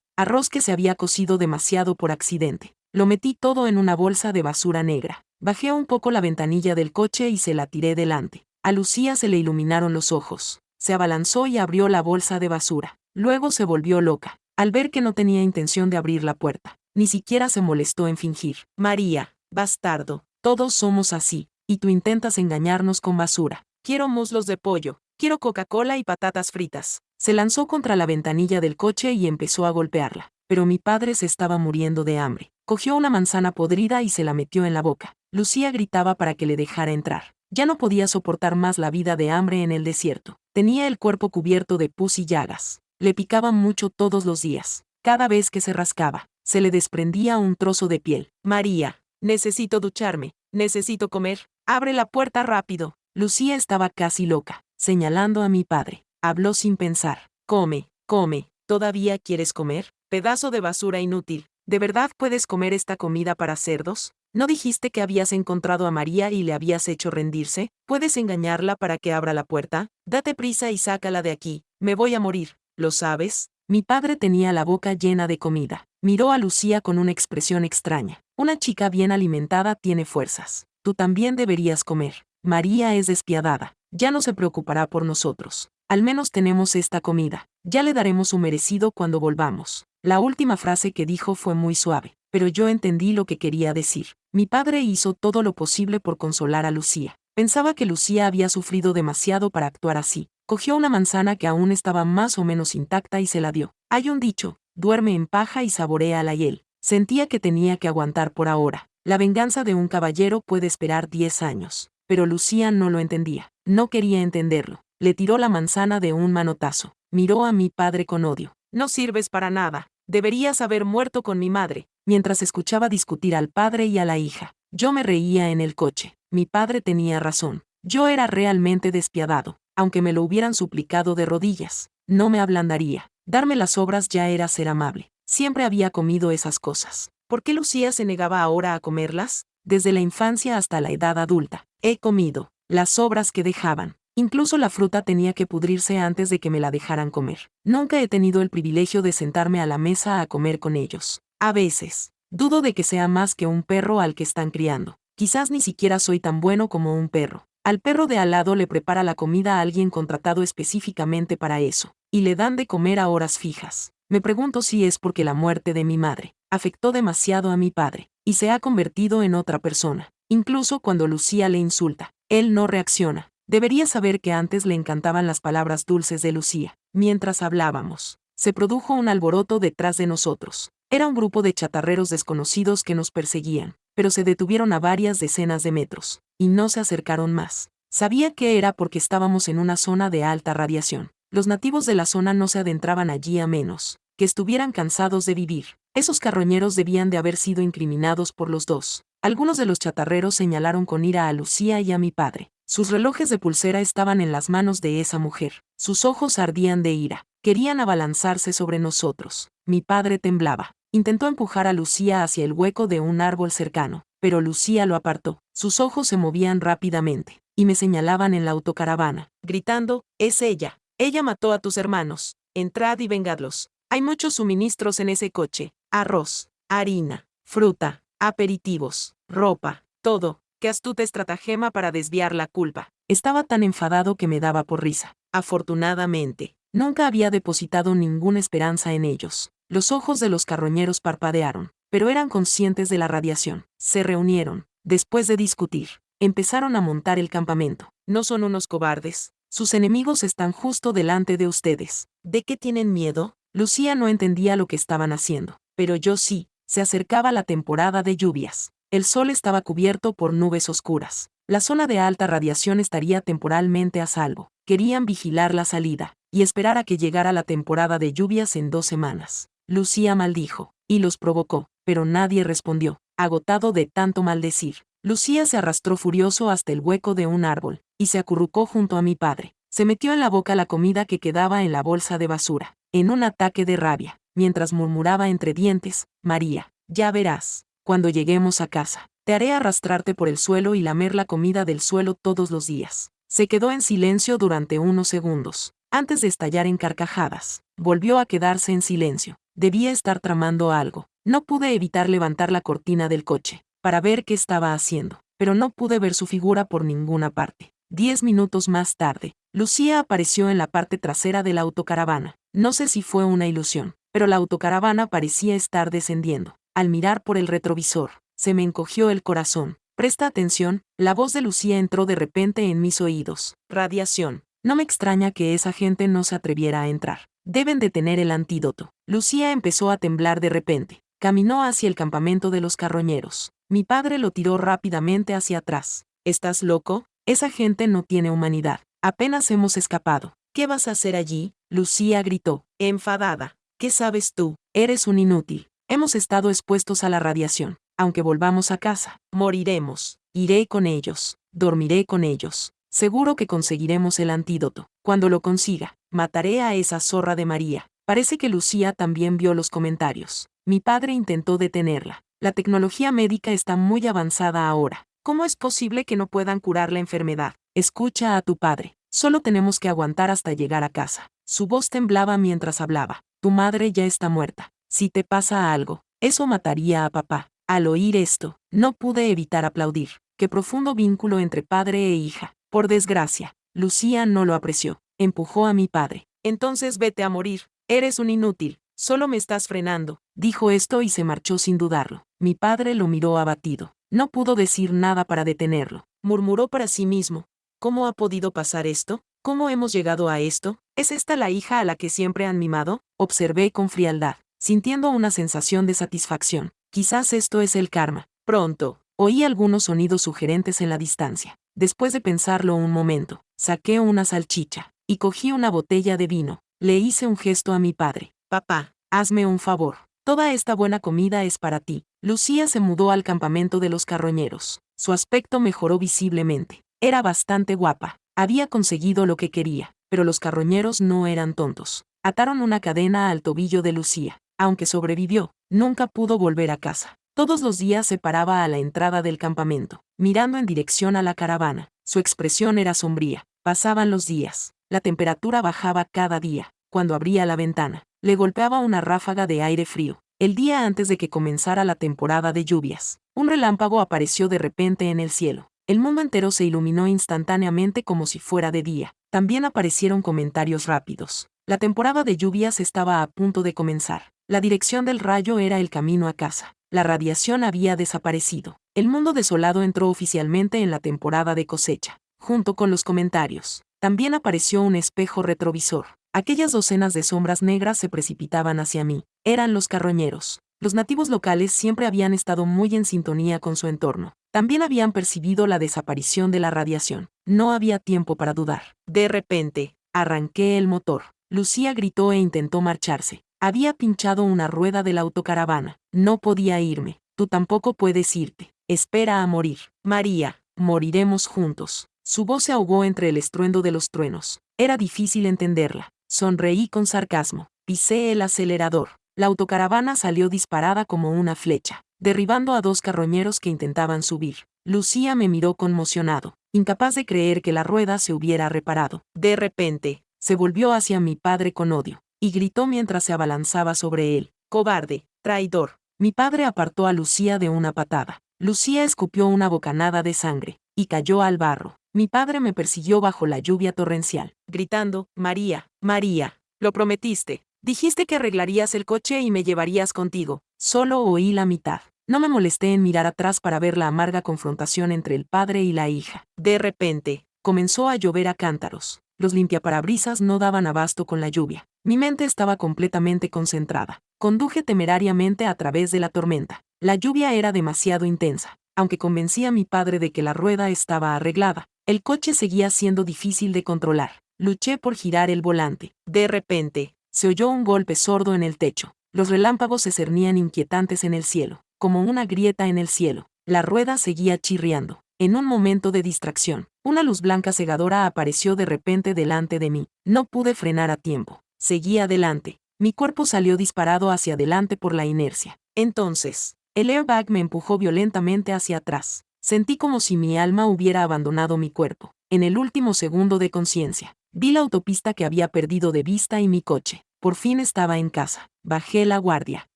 arroz que se había cocido demasiado por accidente. Lo metí todo en una bolsa de basura negra. Bajé un poco la ventanilla del coche y se la tiré delante. A Lucía se le iluminaron los ojos. Se abalanzó y abrió la bolsa de basura. Luego se volvió loca, al ver que no tenía intención de abrir la puerta. Ni siquiera se molestó en fingir. María, bastardo, todos somos así, y tú intentas engañarnos con basura. Quiero muslos de pollo, quiero Coca-Cola y patatas fritas. Se lanzó contra la ventanilla del coche y empezó a golpearla. Pero mi padre se estaba muriendo de hambre. Cogió una manzana podrida y se la metió en la boca. Lucía gritaba para que le dejara entrar. Ya no podía soportar más la vida de hambre en el desierto. Tenía el cuerpo cubierto de pus y llagas. Le picaban mucho todos los días. Cada vez que se rascaba, se le desprendía un trozo de piel. María, necesito ducharme, necesito comer. Abre la puerta rápido. Lucía estaba casi loca, señalando a mi padre. Habló sin pensar. Come, come. ¿Todavía quieres comer? Pedazo de basura inútil. ¿De verdad puedes comer esta comida para cerdos? ¿No dijiste que habías encontrado a María y le habías hecho rendirse? ¿Puedes engañarla para que abra la puerta? Date prisa y sácala de aquí. Me voy a morir. ¿Lo sabes? Mi padre tenía la boca llena de comida. Miró a Lucía con una expresión extraña. Una chica bien alimentada tiene fuerzas. Tú también deberías comer. María es despiadada. Ya no se preocupará por nosotros. Al menos tenemos esta comida. Ya le daremos su merecido cuando volvamos. La última frase que dijo fue muy suave, pero yo entendí lo que quería decir. Mi padre hizo todo lo posible por consolar a Lucía. Pensaba que Lucía había sufrido demasiado para actuar así. Cogió una manzana que aún estaba más o menos intacta y se la dio. Hay un dicho, duerme en paja y saborea la hiel. Sentía que tenía que aguantar por ahora. La venganza de un caballero puede esperar 10 años. Pero Lucía no lo entendía. No quería entenderlo. Le tiró la manzana de un manotazo. Miró a mi padre con odio. No sirves para nada. Deberías haber muerto con mi madre. Mientras escuchaba discutir al padre y a la hija, yo me reía en el coche. Mi padre tenía razón. Yo era realmente despiadado. Aunque me lo hubieran suplicado de rodillas, no me ablandaría. Darme las sobras ya era ser amable. Siempre había comido esas cosas. ¿Por qué Lucía se negaba ahora a comerlas? Desde la infancia hasta la edad adulta, he comido las sobras que dejaban. Incluso la fruta tenía que pudrirse antes de que me la dejaran comer. Nunca he tenido el privilegio de sentarme a la mesa a comer con ellos. A veces, dudo de que sea más que un perro al que están criando. Quizás ni siquiera soy tan bueno como un perro. Al perro de al lado le prepara la comida a alguien contratado específicamente para eso, y le dan de comer a horas fijas. Me pregunto si es porque la muerte de mi madre afectó demasiado a mi padre, y se ha convertido en otra persona. Incluso cuando Lucía le insulta, él no reacciona. Debería saber que antes le encantaban las palabras dulces de Lucía. Mientras hablábamos, se produjo un alboroto detrás de nosotros. Era un grupo de chatarreros desconocidos que nos perseguían, pero se detuvieron a varias decenas de metros, y no se acercaron más. Sabía que era porque estábamos en una zona de alta radiación. Los nativos de la zona no se adentraban allí a menos que estuvieran cansados de vivir. Esos carroñeros debían de haber sido incriminados por los dos. Algunos de los chatarreros señalaron con ira a Lucía y a mi padre. Sus relojes de pulsera estaban en las manos de esa mujer. Sus ojos ardían de ira. Querían abalanzarse sobre nosotros. Mi padre temblaba. Intentó empujar a Lucía hacia el hueco de un árbol cercano, pero Lucía lo apartó. Sus ojos se movían rápidamente, y me señalaban en la autocaravana, gritando, «Es ella. Ella mató a tus hermanos. Entrad y vengadlos. Hay muchos suministros en ese coche. Arroz, harina, fruta, aperitivos, ropa, todo. Qué astuta estratagema para desviar la culpa». Estaba tan enfadado que me daba por risa. Afortunadamente, nunca había depositado ninguna esperanza en ellos. Los ojos de los carroñeros parpadearon, pero eran conscientes de la radiación. Se reunieron. Después de discutir, empezaron a montar el campamento. No son unos cobardes. Sus enemigos están justo delante de ustedes. ¿De qué tienen miedo? Lucía no entendía lo que estaban haciendo, pero yo sí. Se acercaba la temporada de lluvias. El sol estaba cubierto por nubes oscuras. La zona de alta radiación estaría temporalmente a salvo. Querían vigilar la salida y esperar a que llegara la temporada de lluvias en 2 semanas. Lucía maldijo y los provocó, pero nadie respondió. Agotado de tanto maldecir, Lucía se arrastró furioso hasta el hueco de un árbol y se acurrucó junto a mi padre. Se metió en la boca la comida que quedaba en la bolsa de basura, en un ataque de rabia, mientras murmuraba entre dientes, «María, ya verás, cuando lleguemos a casa, Te haré arrastrarte por el suelo y lamer la comida del suelo todos los días. Se quedó en silencio durante unos segundos, antes de estallar en carcajadas. Volvió a quedarse en silencio. Debía estar tramando algo. No pude evitar levantar la cortina del coche, para ver qué estaba haciendo, pero no pude ver su figura por ninguna parte. 10 minutos más tarde, Lucía apareció en la parte trasera de la autocaravana. No sé si fue una ilusión, pero la autocaravana parecía estar descendiendo. Al mirar por el retrovisor, se me encogió el corazón. Presta atención, la voz de Lucía entró de repente en mis oídos. Radiación. No me extraña que esa gente no se atreviera a entrar. Deben de tener el antídoto. Lucía empezó a temblar de repente. Caminó hacia el campamento de los carroñeros. Mi padre lo tiró rápidamente hacia atrás. ¿Estás loco? Esa gente no tiene humanidad. Apenas hemos escapado. ¿Qué vas a hacer allí? Lucía gritó, enfadada. ¿Qué sabes tú? Eres un inútil. Hemos estado expuestos a la radiación. Aunque volvamos a casa, moriremos. Iré con ellos. Dormiré con ellos. Seguro que conseguiremos el antídoto. Cuando lo consiga, mataré a esa zorra de María. Parece que Lucía también vio los comentarios. Mi padre intentó detenerla. La tecnología médica está muy avanzada ahora. ¿Cómo es posible que no puedan curar la enfermedad? Escucha a tu padre. Solo tenemos que aguantar hasta llegar a casa. Su voz temblaba mientras hablaba. Tu madre ya está muerta. Si te pasa algo, eso mataría a papá. Al oír esto, no pude evitar aplaudir. Qué profundo vínculo entre padre e hija. Por desgracia, Lucía no lo apreció. Empujó a mi padre. Entonces vete a morir. Eres un inútil. Solo me estás frenando. Dijo esto y se marchó sin dudarlo. Mi padre lo miró abatido. No pudo decir nada para detenerlo. Murmuró para sí mismo. ¿Cómo ha podido pasar esto? ¿Cómo hemos llegado a esto? ¿Es esta la hija a la que siempre han mimado? Observé con frialdad, sintiendo una sensación de satisfacción. Quizás esto es el karma. Pronto, oí algunos sonidos sugerentes en la distancia. Después de pensarlo un momento, saqué una salchicha y cogí una botella de vino. Le hice un gesto a mi padre. Papá, hazme un favor. Toda esta buena comida es para ti. Lucía se mudó al campamento de los carroñeros. Su aspecto mejoró visiblemente. Era bastante guapa. Había conseguido lo que quería, pero los carroñeros no eran tontos. Ataron una cadena al tobillo de Lucía. Aunque sobrevivió, nunca pudo volver a casa. Todos los días se paraba a la entrada del campamento, mirando en dirección a la caravana. Su expresión era sombría. Pasaban los días. La temperatura bajaba cada día. Cuando abría la ventana, le golpeaba una ráfaga de aire frío. El día antes de que comenzara la temporada de lluvias, un relámpago apareció de repente en el cielo. El mundo entero se iluminó instantáneamente como si fuera de día. También aparecieron comentarios rápidos. La temporada de lluvias estaba a punto de comenzar. La dirección del rayo era el camino a casa. La radiación había desaparecido. El mundo desolado entró oficialmente en la temporada de cosecha. Junto con los comentarios, también apareció un espejo retrovisor. Aquellas docenas de sombras negras se precipitaban hacia mí. Eran los carroñeros. Los nativos locales siempre habían estado muy en sintonía con su entorno. También habían percibido la desaparición de la radiación. No había tiempo para dudar. De repente, arranqué el motor. Lucía gritó e intentó marcharse. Había pinchado una rueda de la autocaravana. No podía irme. Tú tampoco puedes irte. Espera a morir. María, moriremos juntos. Su voz se ahogó entre el estruendo de los truenos. Era difícil entenderla. Sonreí con sarcasmo. Pisé el acelerador. La autocaravana salió disparada como una flecha, derribando a 2 carroñeros que intentaban subir. Lucía me miró conmocionado, incapaz de creer que la rueda se hubiera reparado. De repente, se volvió hacia mi padre con odio, y gritó mientras se abalanzaba sobre él. ¡Cobarde! ¡Traidor! Mi padre apartó a Lucía de una patada. Lucía escupió una bocanada de sangre, y cayó al barro. Mi padre me persiguió bajo la lluvia torrencial, gritando, María, María, lo prometiste. Dijiste que arreglarías el coche y me llevarías contigo. Solo oí la mitad. No me molesté en mirar atrás para ver la amarga confrontación entre el padre y la hija. De repente, comenzó a llover a cántaros. Los limpiaparabrisas no daban abasto con la lluvia. Mi mente estaba completamente concentrada. Conduje temerariamente a través de la tormenta. La lluvia era demasiado intensa. Aunque convencí a mi padre de que la rueda estaba arreglada, el coche seguía siendo difícil de controlar. Luché por girar el volante. De repente, se oyó un golpe sordo en el techo. Los relámpagos se cernían inquietantes en el cielo, como una grieta en el cielo. La rueda seguía chirriando. En un momento de distracción, una luz blanca cegadora apareció de repente delante de mí. No pude frenar a tiempo. Seguí adelante. Mi cuerpo salió disparado hacia adelante por la inercia. Entonces, El airbag me empujó violentamente hacia atrás. Sentí como si mi alma hubiera abandonado mi cuerpo. En el último segundo de conciencia, vi la autopista que había perdido de vista y mi coche. Por fin estaba en casa. Bajé la guardia.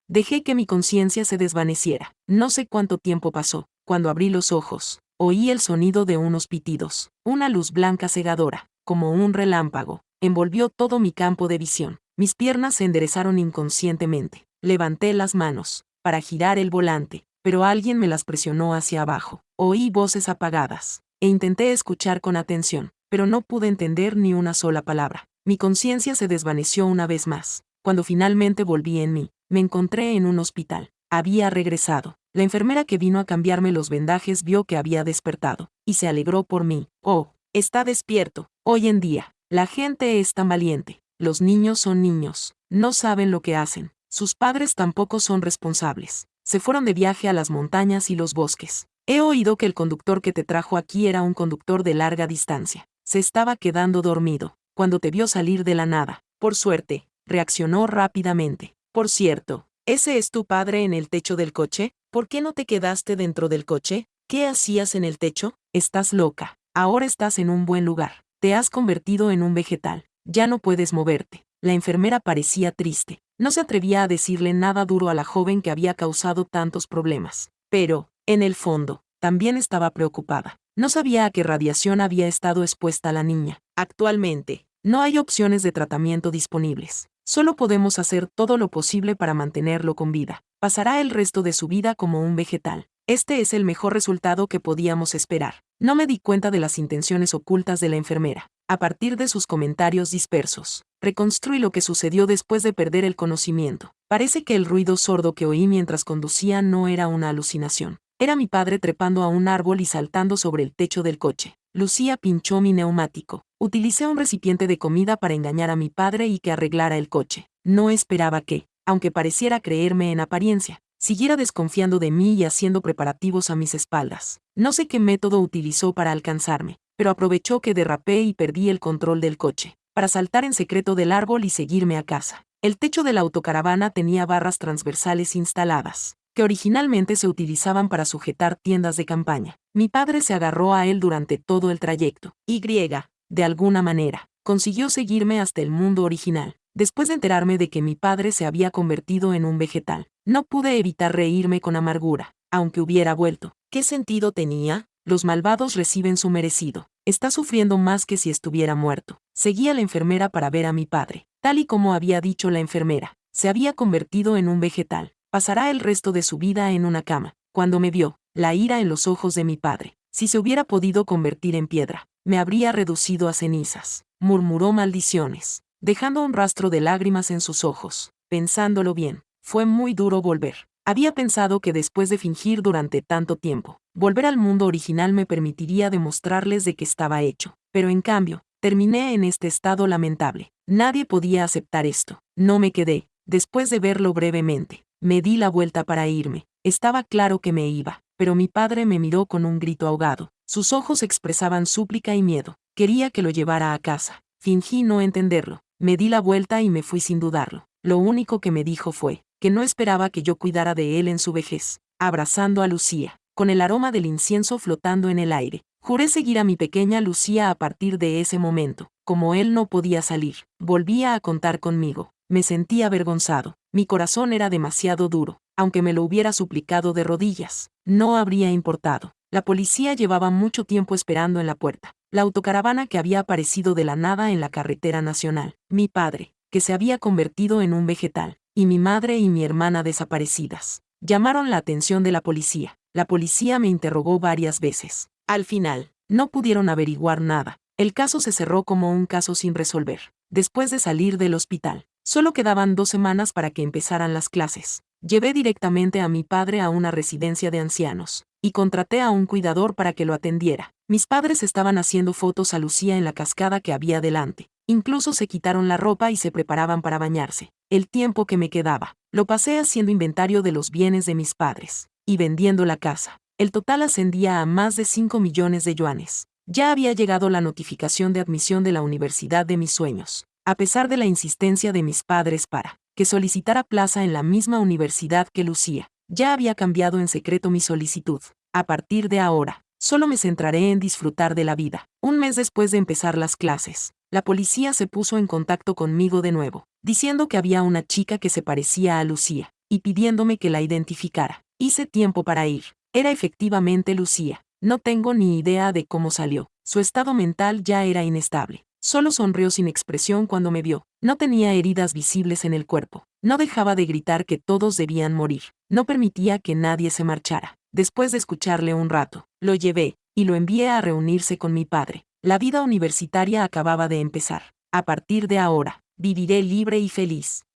Dejé que mi conciencia se desvaneciera. No sé cuánto tiempo pasó. Cuando abrí los ojos, oí el sonido de unos pitidos. Una luz blanca cegadora, como un relámpago, envolvió todo mi campo de visión. Mis piernas se enderezaron inconscientemente. Levanté las manos para girar el volante, pero alguien me las presionó hacia abajo. Oí voces apagadas, e intenté escuchar con atención, pero no pude entender ni una sola palabra. Mi conciencia se desvaneció una vez más. Cuando finalmente volví en mí, me encontré en un hospital. Había regresado. La enfermera que vino a cambiarme los vendajes vio que había despertado, y se alegró por mí. Oh, está despierto. Hoy en día, la gente es tan valiente. Los niños son niños. No saben lo que hacen. Sus padres tampoco son responsables. Se fueron de viaje a las montañas y los bosques. He oído que el conductor que te trajo aquí era un conductor de larga distancia. Se estaba quedando dormido cuando te vio salir de la nada. Por suerte, reaccionó rápidamente. Por cierto, ¿ese es tu padre en el techo del coche? ¿Por qué no te quedaste dentro del coche? ¿Qué hacías en el techo? Estás loca. Ahora estás en un buen lugar. Te has convertido en un vegetal. Ya no puedes moverte. La enfermera parecía triste. No se atrevía a decirle nada duro a la joven que había causado tantos problemas. Pero, en el fondo, también estaba preocupada. No sabía a qué radiación había estado expuesta la niña. Actualmente, no hay opciones de tratamiento disponibles. Solo podemos hacer todo lo posible para mantenerlo con vida. Pasará el resto de su vida como un vegetal. Este es el mejor resultado que podíamos esperar. No me di cuenta de las intenciones ocultas de la enfermera. A partir de sus comentarios dispersos, reconstruí lo que sucedió después de perder el conocimiento. Parece que el ruido sordo que oí mientras conducía no era una alucinación. Era mi padre trepando a un árbol y saltando sobre el techo del coche. Lucía pinchó mi neumático. Utilicé un recipiente de comida para engañar a mi padre y que arreglara el coche. No esperaba que, aunque pareciera creerme en apariencia, siguiera desconfiando de mí y haciendo preparativos a mis espaldas. No sé qué método utilizó para alcanzarme, pero aprovechó que derrapé y perdí el control del coche, para saltar en secreto del árbol y seguirme a casa. El techo de la autocaravana tenía barras transversales instaladas, que originalmente se utilizaban para sujetar tiendas de campaña. Mi padre se agarró a él durante todo el trayecto. De alguna manera, consiguió seguirme hasta el mundo original. Después de enterarme de que mi padre se había convertido en un vegetal, no pude evitar reírme con amargura, aunque hubiera vuelto. ¿Qué sentido tenía? Los malvados reciben su merecido. Está sufriendo más que si estuviera muerto. Seguí a la enfermera para ver a mi padre. Tal y como había dicho la enfermera, se había convertido en un vegetal. Pasará el resto de su vida en una cama. Cuando me vio, la ira en los ojos de mi padre. Si se hubiera podido convertir en piedra, me habría reducido a cenizas. Murmuró maldiciones, dejando un rastro de lágrimas en sus ojos. Pensándolo bien, fue muy duro volver. Había pensado que después de fingir durante tanto tiempo, volver al mundo original me permitiría demostrarles de qué estaba hecho. Pero en cambio, terminé en este estado lamentable. Nadie podía aceptar esto. No me quedé. Después de verlo brevemente, me di la vuelta para irme. Estaba claro que me iba, pero mi padre me miró con un grito ahogado. Sus ojos expresaban súplica y miedo. Quería que lo llevara a casa. Fingí no entenderlo. Me di la vuelta y me fui sin dudarlo. Lo único que me dijo fue que no esperaba que yo cuidara de él en su vejez. Abrazando a Lucía, con el aroma del incienso flotando en el aire. Juré seguir a mi pequeña Lucía a partir de ese momento. Como él no podía salir, volvía a contar conmigo. Me sentía avergonzado. Mi corazón era demasiado duro. Aunque me lo hubiera suplicado de rodillas, no habría importado. La policía llevaba mucho tiempo esperando en la puerta. La autocaravana que había aparecido de la nada en la carretera nacional. Mi padre, que se había convertido en un vegetal, y mi madre y mi hermana desaparecidas. Llamaron la atención de la policía. La policía me interrogó varias veces. Al final, no pudieron averiguar nada. El caso se cerró como un caso sin resolver. Después de salir del hospital, solo quedaban 2 semanas para que empezaran las clases. Llevé directamente a mi padre a una residencia de ancianos, y contraté a un cuidador para que lo atendiera. Mis padres estaban haciendo fotos a Lucía en la cascada que había delante. Incluso se quitaron la ropa y se preparaban para bañarse. El tiempo que me quedaba, lo pasé haciendo inventario de los bienes de mis padres, y vendiendo la casa. El total ascendía a más de 5 millones de yuanes. Ya había llegado la notificación de admisión de la universidad de mis sueños, a pesar de la insistencia de mis padres para que solicitara plaza en la misma universidad que Lucía. Ya había cambiado en secreto mi solicitud. A partir de ahora, solo me centraré en disfrutar de la vida. Un mes después de empezar las clases, la policía se puso en contacto conmigo de nuevo, diciendo que había una chica que se parecía a Lucía, y pidiéndome que la identificara. Hice tiempo para ir. Era efectivamente Lucía. No tengo ni idea de cómo salió. Su estado mental ya era inestable. Solo sonrió sin expresión cuando me vio. No tenía heridas visibles en el cuerpo. No dejaba de gritar que todos debían morir. No permitía que nadie se marchara. Después de escucharle un rato, lo llevé, y lo envié a reunirse con mi padre. La vida universitaria acababa de empezar. A partir de ahora, viviré libre y feliz.